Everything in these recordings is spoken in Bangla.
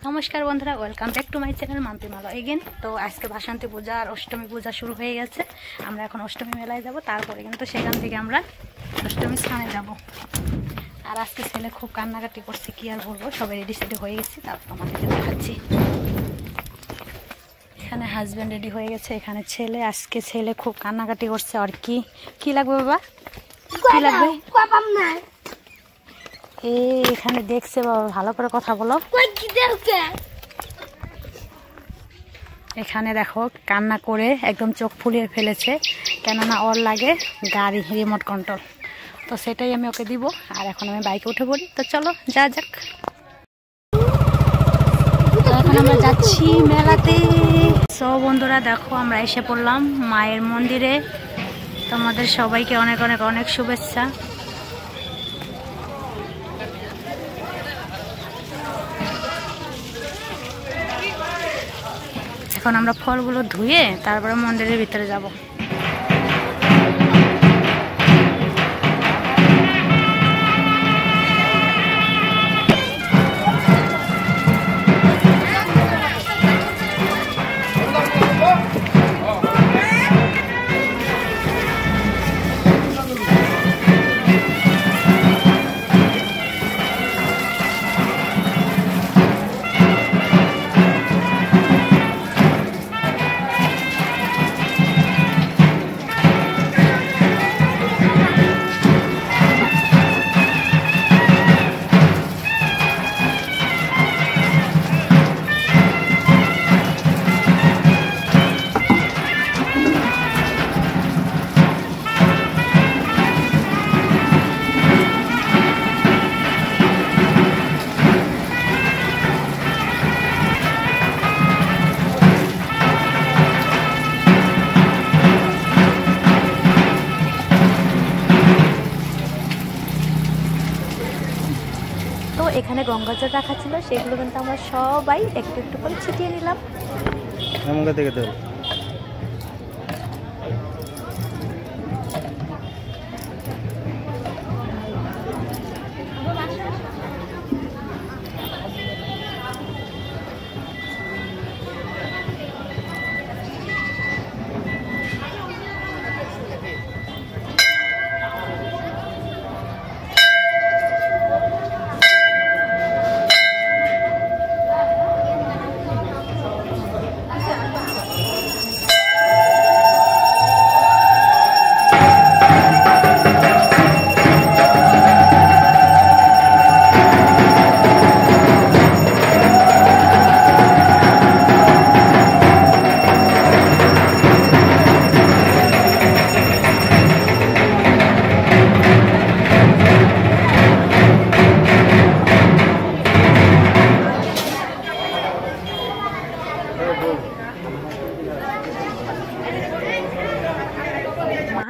নমস্কার বন্ধুরা, welcome back to my channel Mampi Mala again. তো আজকে বাসন্তী পূজা আর অষ্টমী পূজা শুরু হয়ে গেছে। আমরা এখন অষ্টমী মেলায় যাব, তারপরে কিন্তু সেখান থেকে আমরা অষ্টমী স্থানে যাব। আর আজকে ছেলে খুব কান্নাকাটি করছে, কি আর বলবো। সবাই রেডি সেডি হয়ে গেছি, তারপর আমাদেরকে দেখাচ্ছি। এখানে হাজব্যান্ড রেডি হয়ে গেছে, এখানে ছেলে। আজকে ছেলে খুব কান্নাকাটি করছে। আর কি লাগবে বাবা, কি লাগবে? এখানে দেখছে বাবা, ভালো করে কথা বলো। এখানে দেখো কান্না করে একদম চোখ ফুলিয়ে ফেলেছে, কেননা ওর লাগে গাড়ি রিমোট কন্ট্রোল। তো সেটাই আমি ওকে দিব। আর এখন আমি বাইকে উঠে পড়ি। তো চলো যা যাক। এখন আমরা যাচ্ছি মেলাতে। সব বন্ধুরা দেখো, আমরা এসে পড়লাম মায়ের মন্দিরে। তোমাদের সবাইকে অনেক অনেক অনেক শুভেচ্ছা। এখন আমরা ফলগুলো ধুয়ে তারপরে মন্দিরের ভিতরে যাব। তো এখানে গঙ্গা জল রাখা ছিল, সেগুলো কিন্তু আমরা সবাই একটু একটু করে ছিটিয়ে নিলাম।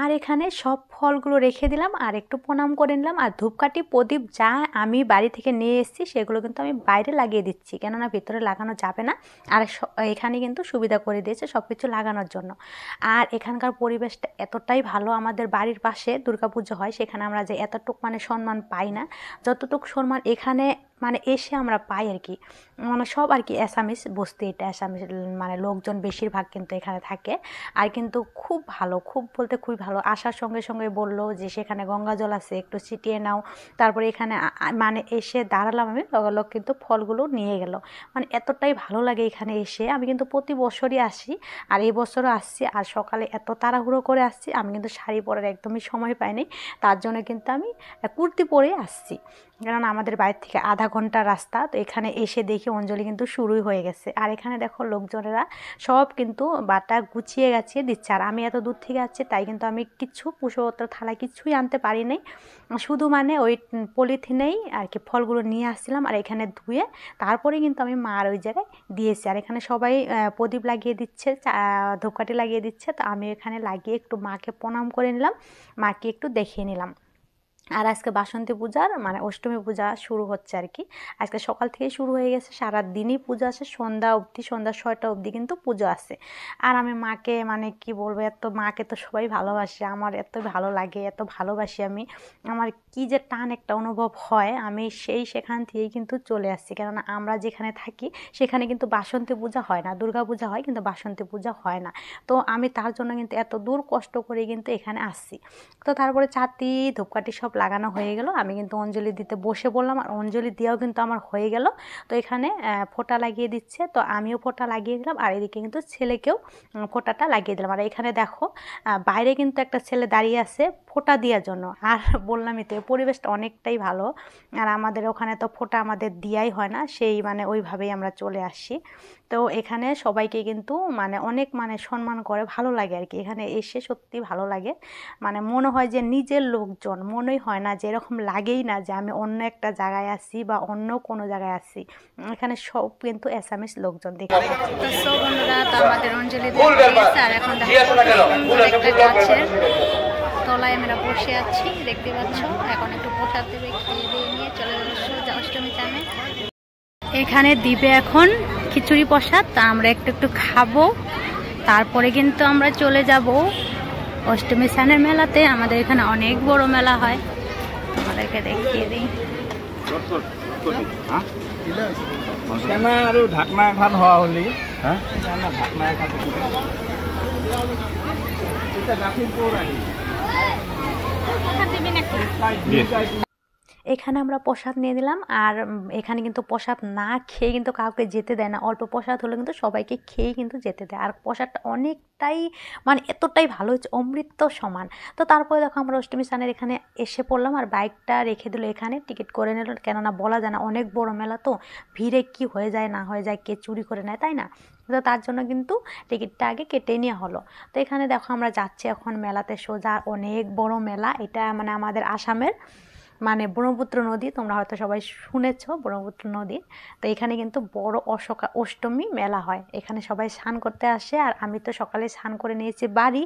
আর এখানে সব ফলগুলো রেখে দিলাম আর একটু প্রণাম করে নিলাম। আর ধূপকাঠি প্রদীপ যা আমি বাড়ি থেকে নিয়ে এসেছি সেগুলো কিন্তু আমি বাইরে লাগিয়ে দিচ্ছি, কেননা ভিতরে লাগানো যাবে না। আর এখানে কিন্তু সুবিধা করে দিয়েছে সব কিছু লাগানোর জন্য। আর এখানকার পরিবেশটা এতটাই ভালো। আমাদের বাড়ির পাশে দুর্গাপুজো হয়, সেখানে আমরা যে এতটুকু সম্মান পাই না, যতটুকু সম্মান এখানে এসে আমরা পাই আর কি। সব আর কি অ্যাসামিস বস্তি, এটা অ্যাসামিস লোকজন বেশিরভাগ কিন্তু এখানে থাকে। আর কিন্তু খুব ভালো, খুব বলতে খুবই ভালো। আসার সঙ্গে সঙ্গে বললো যে সেখানে গঙ্গা জল আছে, একটু ছিটিয়ে নাও। তারপরে এখানে এসে দাঁড়ালাম আমি, লগালগ কিন্তু ফলগুলো নিয়ে গেল। এতটাই ভালো লাগে এখানে এসে। আমি কিন্তু প্রতি বছরই আসি, আর এই বছরও আসছি। আর সকালে এত তাড়াহুড়ো করে আসছি, আমি কিন্তু শাড়ি পরার একদমই সময় পাইনি। তার জন্য কিন্তু আমি কুর্তি পরে আসছি, কারণ আমাদের বাড়ি থেকে আধা ঘন্টা রাস্তা। তো এখানে এসে দেখি অঞ্জলি কিন্তু শুরুই হয়ে গেছে। আর এখানে দেখো লোকজনেরা সব কিন্তু বাটা গুছিয়ে গাছিয়ে দিচ্ছে। আর আমি এত দূর থেকে আসছি, তাই কিন্তু আমি কিছু পুষ্পপত্র থালা কিছুই আনতে পারি নাই। শুধু ওই পলিথিনেই আর কি ফলগুলো নিয়ে আসছিলাম। আর এখানে ধুয়ে তারপরে কিন্তু আমি মার ওই জায়গায় দিয়েছি। আর এখানে সবাই প্রদীপ লাগিয়ে দিচ্ছে, ধূপকাঠি লাগিয়ে দিচ্ছে। তো আমি এখানে লাগিয়ে একটু মাকে প্রণাম করে নিলাম, মাকে একটু দেখিয়ে নিলাম। আর আজকে বাসন্তী পূজার মানে অষ্টমী পূজা শুরু হচ্ছে আর কি। আজকে সকাল থেকে শুরু হয়ে গেছে, সারা দিনই পূজা আছে, সন্ধ্যা অবধি, সন্ধ্যা 6টা অবধি কিন্তু পুজো আছে। আর আমি মাকে মানে কি বলবো, এত মাকে তো সবাই ভালোবাসে, আমার এত ভালো লাগে, এত ভালোবাসি আমি। আমার কি যে টান একটা অনুভব হয়, আমি সেখান থেকেই কিন্তু চলে আসছি। কেননা আমরা যেখানে থাকি সেখানে কিন্তু বাসন্তী পূজা হয় না, দুর্গা পূজা হয় কিন্তু বাসন্তী পূজা হয় না। তো আমি তার জন্য কিন্তু এত দূর কষ্ট করে কিন্তু এখানে আসছি। তো তারপরে চাতি ধূপকাঠি সব লাগানো হয়ে গেল, আমি কিন্তু অঞ্জলি দিতে বসে বললাম, আর অঞ্জলি দেওয়াও কিন্তু আমার হয়ে গেল। তো এখানে ফোঁটা লাগিয়ে দিচ্ছে, তো আমিও ফোঁটা লাগিয়ে দিলাম, আর এদিকে কিন্তু ছেলেকেও ফোঁটাটা লাগিয়ে দিলাম। আর এখানে দেখো বাইরে কিন্তু একটা ছেলে দাঁড়িয়ে আছে ফোঁটা দেওয়ার জন্য। আর বললামই তো পরিবেশটা অনেকটাই ভালো, আর আমাদের ওখানে তো ফোঁটা আমাদের দেওয়াই হয় না, সেই মানে ওইভাবেই আমরা চলে আসি। তো এখানে সবাইকে কিন্তু মানে অনেক মানে সম্মান করে, ভালো লাগে আর কি। এখানে এসে সত্যি ভালো লাগে, মানে মনে হয় যে নিজের লোকজন, মনেই হয় না যে এরকম লাগেই না যে আমি অন্য একটা জায়গায় আসি বা অন্য কোনো জায়গায় আসি। এখানে সব কিন্তু অ্যাসামিস লোকজন দেখে। তো সব বন্ধুরা, তো আমাদের অঞ্জলি দিয়ে গেছে, আর এখন সুন্দর একটা গাছের তলায় আমরা বসে আছি, দেখতে পাচ্ছ। এখন একটু প্রসাদ দেবে, খেয়ে দিয়ে নিয়ে চলে যাবো সোজা অষ্টমী চামে। এখানে দিবে এখন খিচুড়ি প্রসাদ, তা আমরা একটু একটু খাবো, তারপরে কিন্তু আমরা চলে যাব অষ্টমী স্নানের মেলাতে। আমাদের এখানে অনেক বড় মেলা হয়, আমাদেরকে দেখিয়ে দিই। ঢাকনা এখন হওয়া হলি, হ্যাঁ ঢাকনা এখন এখানে আমরা প্রসাদ নিয়ে নিলাম, আর এখানে কিন্তু প্রসাদ না খেয়ে কিন্তু কাউকে যেতে দেয় না। অল্প প্রসাদ হলে কিন্তু সবাইকে খেয়ে কিন্তু যেতে দেয়, আর প্রসাদটা অনেকটাই মানে এতটাই ভালো হচ্ছে, অমৃত সমান। তো তারপরে দেখো আমরা অষ্টমী স্নানের এখানে এসে পড়লাম, আর বাইকটা রেখে দিল এখানে, টিকিট করে নিল। কেননা বলা যায় না, অনেক বড় মেলা তো, ভিড়ে কি হয়ে যায় না হয়ে যায়, কে চুরি করে নেয়, তাই না? তো তার জন্য কিন্তু টিকিটটা আগে কেটে নেওয়া হলো। তো এখানে দেখো আমরা যাচ্ছি এখন মেলাতে সোজা। অনেক বড় মেলা এটা, মানে আমাদের আসামের মানে ব্রহ্মপুত্র নদী, তোমরা হয়তো সবাই শুনেছ ব্রহ্মপুত্র নদী। তো এখানে কিন্তু বড় অষ্টমী মেলা হয়, এখানে সবাই স্নান করতে আসে। আর আমি তো সকালে স্নান করে নিয়েছি বাড়ি,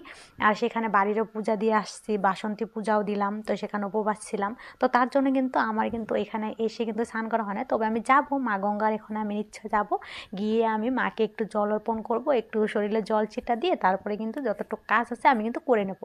আর সেখানে বাড়িরও পূজা দিয়ে আসছি, বাসন্তী পূজাও দিলাম, তো সেখানে উপবাস ছিলাম। তো তার জন্য কিন্তু আমার কিন্তু এখানে এসে কিন্তু স্নান করা হয় না। তবে আমি যাব মা গঙ্গার, এখানে আমি ইচ্ছা যাব, গিয়ে আমি মাকে একটু জল অর্পণ করবো, একটু শরীরে জল ছিটা দিয়ে তারপরে কিন্তু যতটুকু কাজ আছে আমি কিন্তু করে নেব।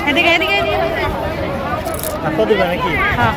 এদিকে এদিকে দিবে নাকি? হ্যাঁ।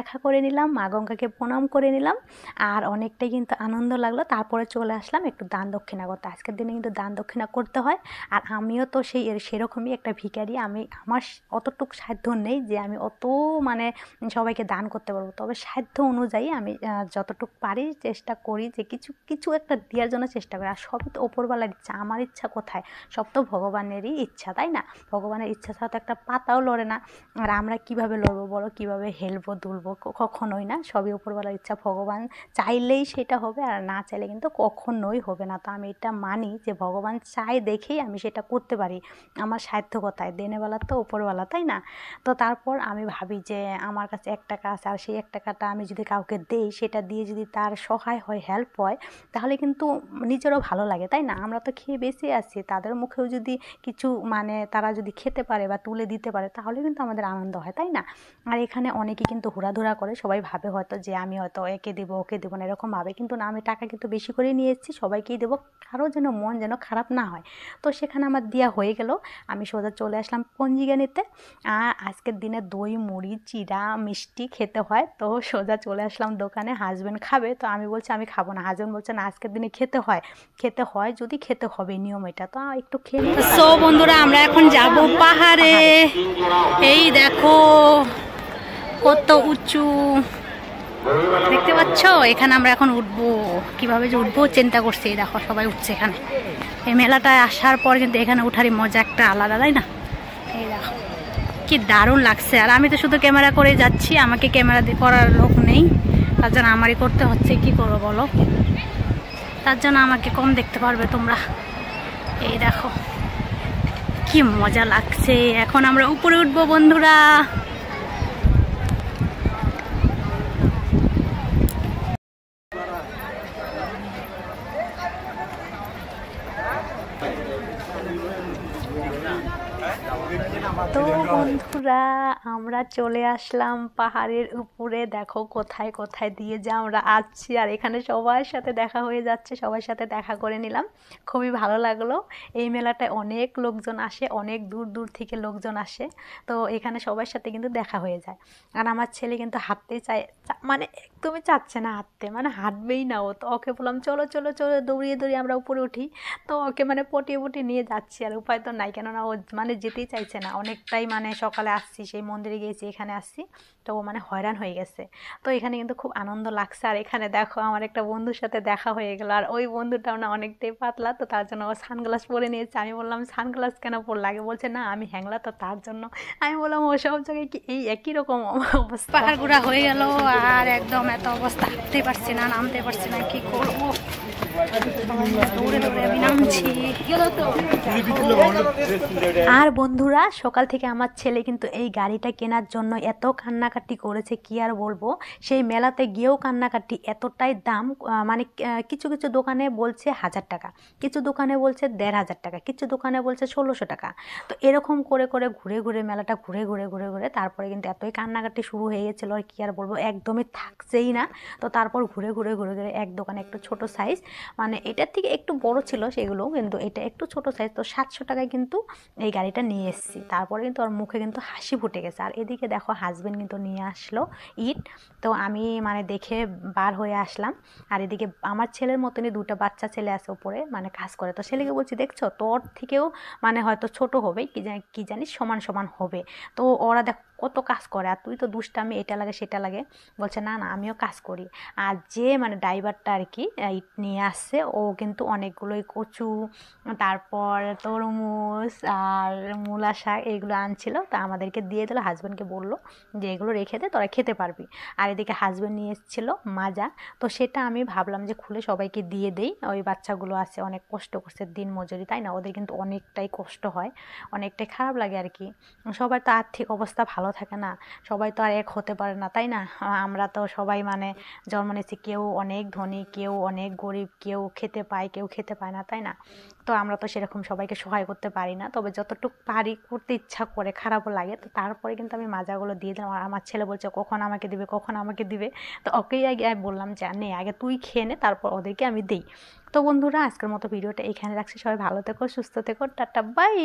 দেখা করে নিলাম, মা গঙ্গাকে প্রণাম করে নিলাম, আর অনেকটাই কিন্তু আনন্দ লাগলো। তারপরে চলে আসলাম একটু দান দক্ষিণা করতে। আজকের দিনে কিন্তু দান দক্ষিণা করতে হয়, আর আমিও তো সেরকমই একটা ভিখারি। আমার অতটুকু সাধ্য নেই যে আমি অত মানে সবাইকে দান করতে পারবো, তবে সাধ্য অনুযায়ী আমি যতটুকু পারি চেষ্টা করি যে কিছু কিছু একটা দেওয়ার জন্য চেষ্টা করি। আর সবই তো ওপরওয়ালার ইচ্ছা, আমার ইচ্ছা কোথায়? সব তো ভগবানেরই ইচ্ছা, তাই না? ভগবানের ইচ্ছা ছাড়া তো একটা পাতাও লড়ে না। আর আমরা কিভাবে লড়বো বলো, কিভাবে হেলবো দুলবো? কখনোই না, সবই উপরওয়ালার ইচ্ছা। ভগবান চাইলেই সেটা হবে, আর না চাইলে কিন্তু কখনোই হবে না। তো আমি এটা মানি যে ভগবান চাই দেখেই আমি সেটা করতে পারি। আমার সাধ্য কোথায়? দেনেওয়ালা তো উপরওয়ালা, তাই না? তো তারপর আমি ভাবি যে আমার কাছে 1 টাকা আছে, আর সেই 1 টাকাটা আমি যদি কাউকে দেই, সেটা দিয়ে যদি তার সহায় হয়, হেল্প হয়, তাহলে কিন্তু নিজেরও ভালো লাগে, তাই না? আমরা তো খেয়ে বেঁচে আছি, তাদের মুখেও যদি কিছু মানে তারা যদি খেতে পারে বা তুলে দিতে পারে, তাহলে কিন্তু আমাদের আনন্দ হয়, তাই না? আর এখানে অনেকে কিন্তু হুড়াধুরা করে, সবাই ভাবে হয়তো যে আমি হয়তো একে দেবো ওকে দেবো না, এরকম ভাবে। কিন্তু না, আমি টাকা কিন্তু বেশি করে নিয়ে এসেছি, সবাইকেই দেবো, কারো যেন মন যেন খারাপ না হয়। তো সেখানে আমার দেওয়া হয়ে গেল। আমি সোজা চলে আসলাম পঞ্জিকা নিতে। আর আজকের দিনে দই মুড়ি চিড়া মিষ্টি খেতে হয়, তো সোজা চলে আসলাম দোকানে। হাজব্যান্ড খাবে, তো আমি বলছি আমি খাবো না। হাজব্যান্ড বলছে না, আজকের দিনে খেতে হয় যদি খেতে হবে, নিয়ম এটা। তো একটু খেয়ে নিই। সো বন্ধুরা, আমরা এখন যাব পাহাড়ে। এই দেখো কত উঁচু, দেখতে পাচ্ছ? এখানে আমরা এখন উঠবো। কিভাবে যে উঠবো চিন্তা করছি। এই দেখো সবাই উঠছে এখানে। এই মেলাটায় আসার পর কিন্তু এখানে উঠারই মজা একটা আলাদা, তাই না? এই দেখো কি দারুণ লাগছে। আর আমি তো শুধু ক্যামেরা করে যাচ্ছি, আমাকে ক্যামেরা করার লোক নেই, তার জন্য আমারই করতে হচ্ছে। কি করবো বলো? তার জন্য আমাকে কম দেখতে পারবে তোমরা। এই দেখো কি মজা লাগছে। এখন আমরা উপরে উঠবো বন্ধুরা। তো বন্ধুরা, আমরা চলে আসলাম পাহাড়ের উপরে। দেখো কোথায় কোথায় দিয়ে যে আমরা আসছি, আর এখানে সবার সাথে দেখা হয়ে যাচ্ছে, সবার সাথে দেখা করে নিলাম। খুবই ভালো লাগলো। এই মেলাটায় অনেক লোকজন আসে, অনেক দূর দূর থেকে লোকজন আসে। তো এখানে সবার সাথে কিন্তু দেখা হয়ে যায়। আর আমার ছেলে কিন্তু হাঁটতেই চায়, মানে একদমই চাচ্ছে না হাঁটতে, মানে হাঁটবেই না ও। তো ওকে বললাম চলো চলো চলো, দৌড়িয়ে দৌড়িয়ে আমরা উপরে উঠি। তো ওকে মানে পটিয়ে পটিয়ে নিয়ে যাচ্ছি, আর উপায় তো নাই, কেননা ও মানে যেতেই চাইছে না। অনেকটাই মানে সকালে আসছি, সেই মন্দিরে গিয়েছি, এখানে আসছি, তো ও মানে হয়রান হয়ে গেছে। তো এখানে কিন্তু খুব আনন্দ লাগছে। আর এখানে দেখো আমার একটা বন্ধুর সাথে দেখা হয়ে গেল, আর ওই বন্ধুটাও না অনেকটাই পাতলা, তো তার জন্য ও সানগ্লাস পরে নিয়েছে। আমি বললাম সানগ্লাস কেন পরলে? আগে বলছে না আমি হ্যাংলা, তো তার জন্য। আমি বললাম ও সব জায়গায় কি এই একই রকম অবস্থা? পাহাড় ঘোরা হয়ে গেল, আর একদম এত অবস্থা, হাঁটতে পারছি না, নামতে পারছি না, কি করবো? দৌড়ে দৌড়ে আমি নামছি। আর বন্ধুরা, সকাল থেকে আমার ছেলে কিন্তু এই গাড়িটা কেনার জন্য এত কান্নাকাটি করেছে, কি আর বলবো। সেই মেলাতে গিয়েও কান্নাকাটি, এতটাই দাম। মানে কিছু কিছু দোকানে বলছে 1000 টাকা, কিছু দোকানে বলছে 1500 টাকা, কিছু দোকানে বলছে 1600 টাকা। তো এরকম করে করে ঘুরে ঘুরে মেলাটা ঘুরে ঘুরে ঘুরে ঘুরে তারপরে কিন্তু এতই কান্নাকাটি শুরু হয়ে গেছিলো, আর কি আর বলবো, একদমই থাকছেই না। তো তারপর ঘুরে ঘুরে ঘুরে ঘুরে এক দোকানে একটু ছোট সাইজ, মানে এটার থেকে একটু বড় ছিল সেগুলো, কিন্তু এটা একটু ছোট সাইজ, তো 700 টাকায় কিন্তু এই গাড়িটা নিয়ে এসেছি। তারপরে কিন্তু ওর মুখে কিন্তু হাসি ফুটে গেছে। আর এদিকে দেখো হাজব্যান্ড কিন্তু নিয়ে আসলো ইট, তো আমি মানে দেখে বার হয়ে আসলাম। আর এদিকে আমার ছেলের মতনই 2টা বাচ্চা ছেলে আছে উপরে, মানে কাজ করে। তো ছেলেকে বলছি দেখছো, তোর থেকেও মানে হয়তো ছোট হবে, কি জানিস সমান সমান হবে। তো ওরা দেখো কত কাজ করে, আর তুই তো দুষ্টামি, এটা লাগে সেটা লাগে। বলছে না না আমিও কাজ করি। আর যে মানে ড্রাইভারটা আর কি ইট নিয়ে আসছে, ও কিন্তু অনেকগুলোই কচু, তারপর তরমুজ আর মূলা শাক এগুলো আনছিল, তা আমাদেরকে দিয়ে দিল। হাজব্যান্ডকে বললো যে এগুলো রেখে দে, তোরা খেতে পারবি। আর এদিকে হাজব্যান্ড নিয়ে এসেছিলো মাজা, তো সেটা আমি ভাবলাম যে খুলে সবাইকে দিয়ে দেই। ওই বাচ্চাগুলো আছে, অনেক কষ্ট করছে, দিন মজুরি, তাই না? ওদের কিন্তু অনেকটাই কষ্ট হয়, অনেকটাই খারাপ লাগে আর কি। সবার তো আর্থিক অবস্থা ভালো থাকে না, সবাই তো আর এক হতে পারে না, তাই না? আমরা তো সবাই মানে জন্ম নিয়েছি, কেউ অনেক ধনী, কেউ অনেক গরিব, কেউ খেতে পায়, কেউ খেতে পায় না, তাই না? তো আমরা তো সেরকম সবাইকে সহায় করতে পারি না, তবে যতটুকু পারি করতে ইচ্ছা করে, খারাপও লাগে। তো তারপরে কিন্তু আমি মাজাগুলো দিয়ে দিলাম। আর আমার ছেলে বলছে কখন আমাকে দিবে, কখন আমাকে দিবে। তো ওকেই আগে বললাম যে নে আগে তুই খেয়ে নে, তারপর ওদেরকে আমি দিই। তো বন্ধুরা, আজকের মতো ভিডিওটা এখানে রাখছি। সবাই ভালো থেকো, সুস্থ থেকো, টাটা বাই।